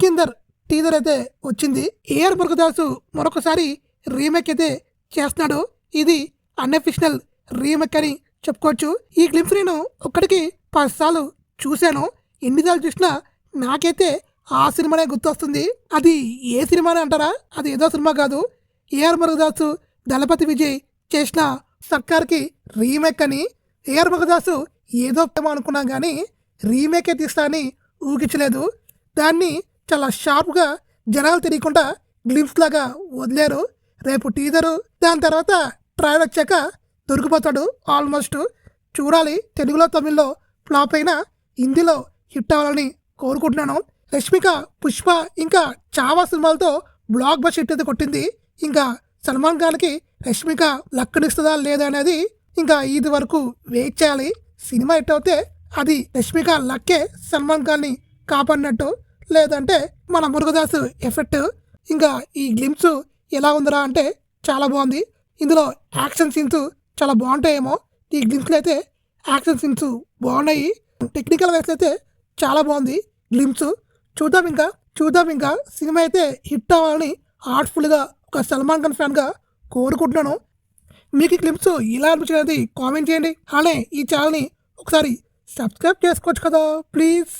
Sikandar teaser అయితే వచ్చింది. AR Murugadoss మరొకసారి రీమేక్ అయితే చేస్తున్నాడు. ఇది అన్అఫిషనల్ రీమేక్ అని చెప్పుకోవచ్చు. ఈ క్లిప్స్ నేను ఒక్కడికి 10 సార్లు చూశాను. ఎన్నిసార్లు చూసినా నాకైతే ఆ సినిమానే గుర్తొస్తుంది. అది ఏ సినిమా అని అంటారా? అది ఏదో సినిమా కాదు. ఏఆర్ మురుగదాసు, దళపతి విజయ్ చేసిన సర్కార్కి రీమేక్ అని. ఏఆర్ మురుగదాసు ఏదో అనుకున్నా కానీ రీమేకే తీస్తా అని ఊహించలేదు. దాన్ని చాలా షార్ప్గా జనాలు తెలియకుండా గ్లింప్స్ లాగా వదిలేరు. రేపు టీజరు, దాని తర్వాత ట్రయల్ వచ్చాక దొరికిపోతాడు. ఆల్మోస్ట్ చూడాలి. తెలుగులో తమిళ్లో ఫ్లాప్ అయినా హిందీలో హిట్ అవ్వాలని కోరుకుంటున్నాను. రష్మిక పుష్ప ఇంకా చావా సినిమాలతో బ్లాక్ బస్టర్ హిట్ అయితే కొట్టింది. ఇంకా సల్మాన్ ఖాన్కి రష్మిక లక్కనిస్తుందా లేదా అనేది ఇంకా ఇది వరకు వెయిట్ చేయాలి. సినిమా హిట్ అవుతే అది రష్మిక లక్కే సల్మాన్ ఖాన్ని కాపాడినట్టు, లేదంటే మన మురుగదాసు ఎఫెక్ట్. ఇంకా ఈ గ్లింప్స్ ఎలా ఉందిరా అంటే చాలా బాగుంది. ఇందులో యాక్షన్ సీన్స్ చాలా బాగుంటాయేమో. ఈ గ్లింప్స్లో అయితే యాక్షన్ సీన్స్ బాగున్నాయి. టెక్నికల్ వైస్ అయితే చాలా బాగుంది గ్లింప్స్. చూద్దాం ఇంకా సినిమా అయితే హిట్ అవ్వాలని హార్ట్ఫుల్గా ఒక సల్మాన్ ఖాన్ ఫ్యాన్గా కోరుకుంటున్నాను. మీకు ఈ క్లిప్స్ ఇలా అనిపించినది కామెంట్ చేయండి. అలానే ఈ ఛానల్ని ఒకసారి సబ్స్క్రైబ్ చేసుకోవచ్చు కదా ప్లీజ్.